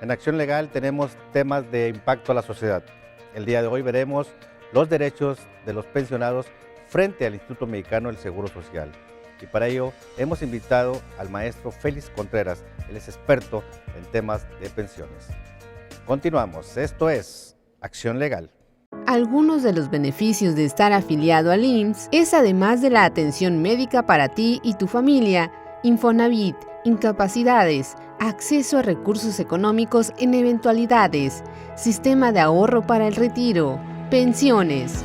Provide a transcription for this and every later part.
En Acción Legal tenemos temas de impacto a la sociedad. El día de hoy veremos los derechos de los pensionados frente al Instituto Mexicano del Seguro Social. Y para ello hemos invitado al maestro Félix Contreras. Él es experto en temas de pensiones. Continuamos. Esto es Acción Legal. Algunos de los beneficios de estar afiliado al IMSS es, además de la atención médica para ti y tu familia, Infonavit, incapacidades, acceso a recursos económicos en eventualidades, sistema de ahorro para el retiro, pensiones.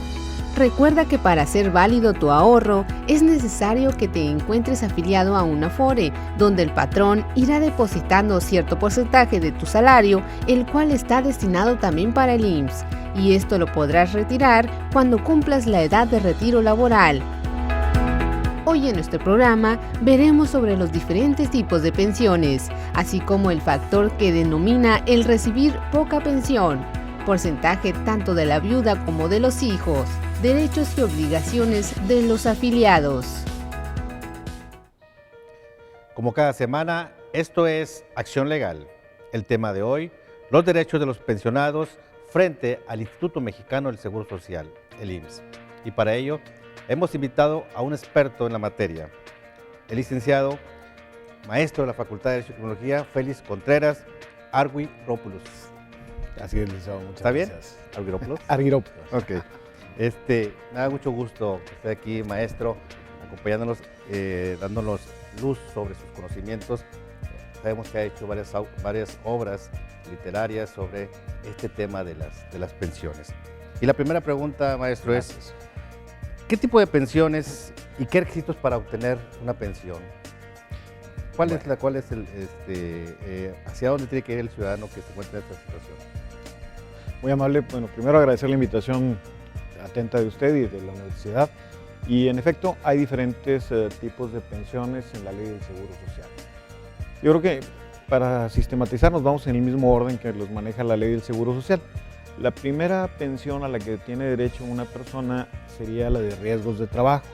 Recuerda que para ser válido tu ahorro es necesario que te encuentres afiliado a una Afore, donde el patrón irá depositando cierto porcentaje de tu salario, el cual está destinado también para el IMSS, y esto lo podrás retirar cuando cumplas la edad de retiro laboral. Hoy en nuestro programa veremos sobre los diferentes tipos de pensiones, así como el factor que denomina el recibir poca pensión, porcentaje tanto de la viuda como de los hijos, derechos y obligaciones de los afiliados. Como cada semana, esto es Acción Legal. El tema de hoy, los derechos de los pensionados frente al Instituto Mexicano del Seguro Social, el IMSS. Y para ello, hemos invitado a un experto en la materia, el licenciado, maestro de la Facultad de Derecho y Tecnología, Félix Contreras Argyropoulos. Así es, licenciado, muchas ¿Está bien? gracias. ¿Argyropoulos? Argyropoulos. Ok. Me da mucho gusto que esté aquí, maestro, acompañándonos, dándonos luz sobre sus conocimientos. Sabemos que ha hecho varias obras literarias sobre este tema de las pensiones. Y la primera pregunta, maestro, Gracias. es ¿qué tipo de pensiones y qué requisitos para obtener una pensión? ¿Hacia dónde tiene que ir el ciudadano que se encuentra en esta situación? Muy amable. Bueno, primero agradecer la invitación atenta de usted y de la universidad. Y en efecto, hay diferentes tipos de pensiones en la ley del Seguro Social. Yo creo que para sistematizarnos vamos en el mismo orden que los maneja la ley del Seguro Social. La primera pensión a la que tiene derecho una persona sería la de riesgos de trabajo.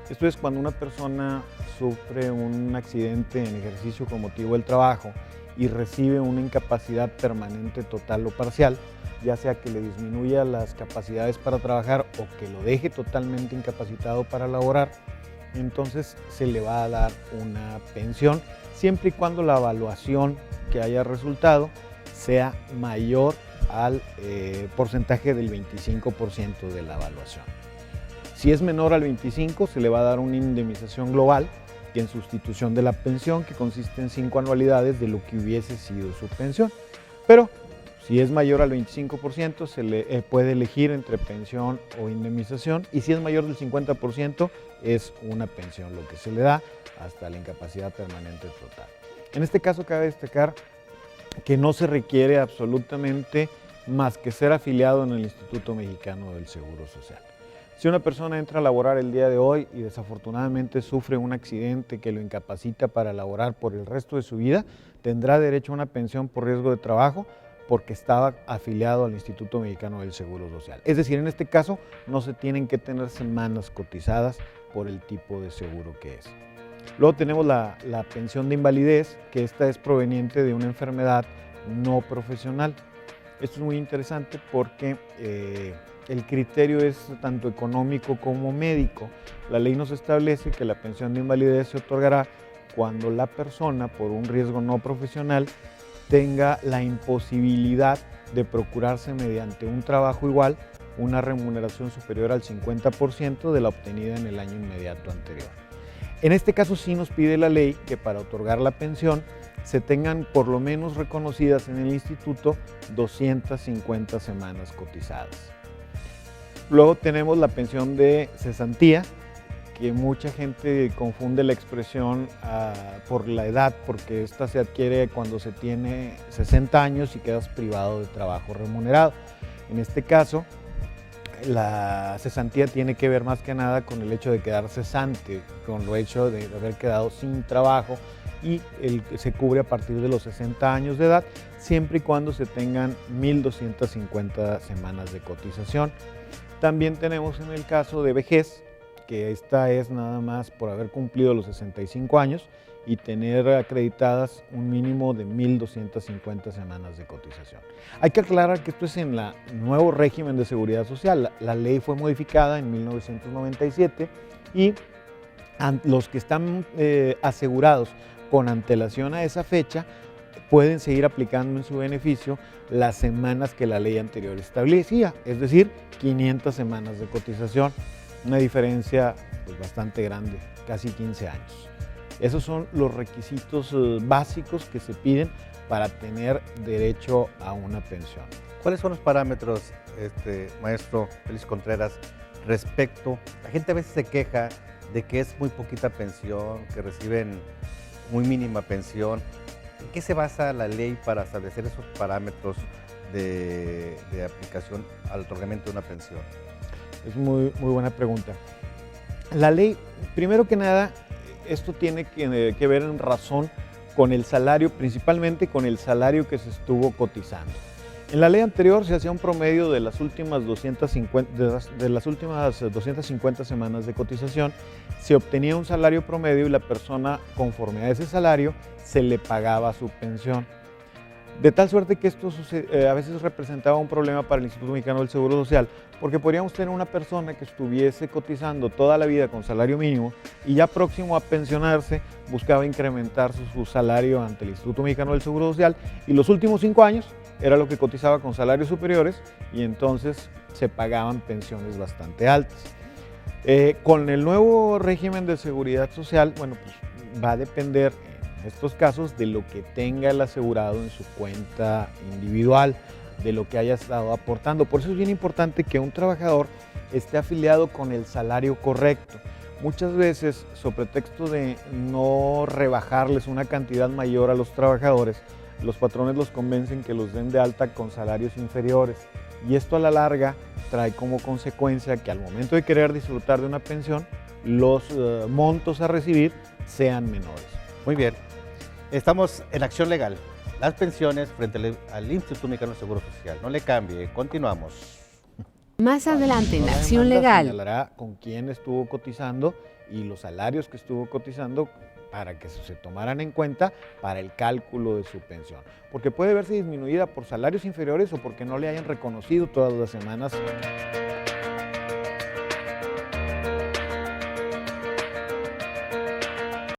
Esto es cuando una persona sufre un accidente en ejercicio con motivo del trabajo y recibe una incapacidad permanente total o parcial, ya sea que le disminuya las capacidades para trabajar o que lo deje totalmente incapacitado para laborar, entonces se le va a dar una pensión siempre y cuando la evaluación que haya resultado sea mayor al porcentaje del 25% de la evaluación. Si es menor al 25%, se le va a dar una indemnización global y en sustitución de la pensión, que consiste en 5 anualidades de lo que hubiese sido su pensión. Pero si es mayor al 25%, se le puede elegir entre pensión o indemnización, y si es mayor del 50%, es una pensión lo que se le da hasta la incapacidad permanente total. En este caso cabe destacar que no se requiere absolutamente más que ser afiliado en el Instituto Mexicano del Seguro Social. Si una persona entra a laborar el día de hoy y desafortunadamente sufre un accidente que lo incapacita para laborar por el resto de su vida, tendrá derecho a una pensión por riesgo de trabajo porque estaba afiliado al Instituto Mexicano del Seguro Social. Es decir, en este caso no se tienen que tener semanas cotizadas por el tipo de seguro que es. Luego tenemos la pensión de invalidez, que esta es proveniente de una enfermedad no profesional. Esto es muy interesante porque el criterio es tanto económico como médico. La ley nos establece que la pensión de invalidez se otorgará cuando la persona, por un riesgo no profesional, tenga la imposibilidad de procurarse mediante un trabajo igual una remuneración superior al 50% de la obtenida en el año inmediato anterior. En este caso sí nos pide la ley que para otorgar la pensión se tengan por lo menos reconocidas en el instituto 250 semanas cotizadas. Luego tenemos la pensión de cesantía, que mucha gente confunde la expresión por la edad, porque esta se adquiere cuando se tiene 60 años y quedas privado de trabajo remunerado. En este caso, la cesantía tiene que ver más que nada con el hecho de quedar cesante, con el hecho de haber quedado sin trabajo, y se cubre a partir de los 60 años de edad, siempre y cuando se tengan 1.250 semanas de cotización. También tenemos en el caso de vejez, que esta es nada más por haber cumplido los 65 años y tener acreditadas un mínimo de 1.250 semanas de cotización. Hay que aclarar que esto es en el nuevo régimen de seguridad social. La ley fue modificada en 1997 y los que están asegurados con antelación a esa fecha pueden seguir aplicando en su beneficio las semanas que la ley anterior establecía, es decir, 500 semanas de cotización, una diferencia pues, bastante grande, casi 15 años. Esos son los requisitos básicos que se piden para tener derecho a una pensión. ¿Cuáles son los parámetros, maestro Félix Contreras, respecto? La gente a veces se queja de que es muy poquita pensión, que reciben muy mínima pensión. ¿En qué se basa la ley para establecer esos parámetros de aplicación al otorgamiento de una pensión? Es muy buena pregunta. La ley, primero que nada, esto tiene que ver en razón con el salario, principalmente con el salario que se estuvo cotizando. En la ley anterior se hacía un promedio de las últimas 250 semanas de cotización, se obtenía un salario promedio y la persona, conforme a ese salario, se le pagaba su pensión. De tal suerte que esto a veces representaba un problema para el Instituto Mexicano del Seguro Social, porque podríamos tener una persona que estuviese cotizando toda la vida con salario mínimo y ya próximo a pensionarse buscaba incrementar su salario ante el Instituto Mexicano del Seguro Social, y los últimos 5 años era lo que cotizaba con salarios superiores y entonces se pagaban pensiones bastante altas. Con el nuevo régimen de seguridad social, bueno, pues va a depender en estos casos de lo que tenga el asegurado en su cuenta individual, de lo que haya estado aportando. Por eso es bien importante que un trabajador esté afiliado con el salario correcto. Muchas veces, sobre pretexto de no rebajarles una cantidad mayor a los trabajadores, los patrones los convencen que los den de alta con salarios inferiores, y esto a la larga trae como consecuencia que al momento de querer disfrutar de una pensión, los montos a recibir sean menores. Muy bien, estamos en Acción Legal, las pensiones frente al Instituto Mexicano del Seguro Social. No le cambie, continuamos. Más adelante en La Acción demanda Legal. señalará con quién estuvo cotizando y los salarios que estuvo cotizando para que se tomaran en cuenta para el cálculo de su pensión. Porque puede verse disminuida por salarios inferiores o porque no le hayan reconocido todas las semanas.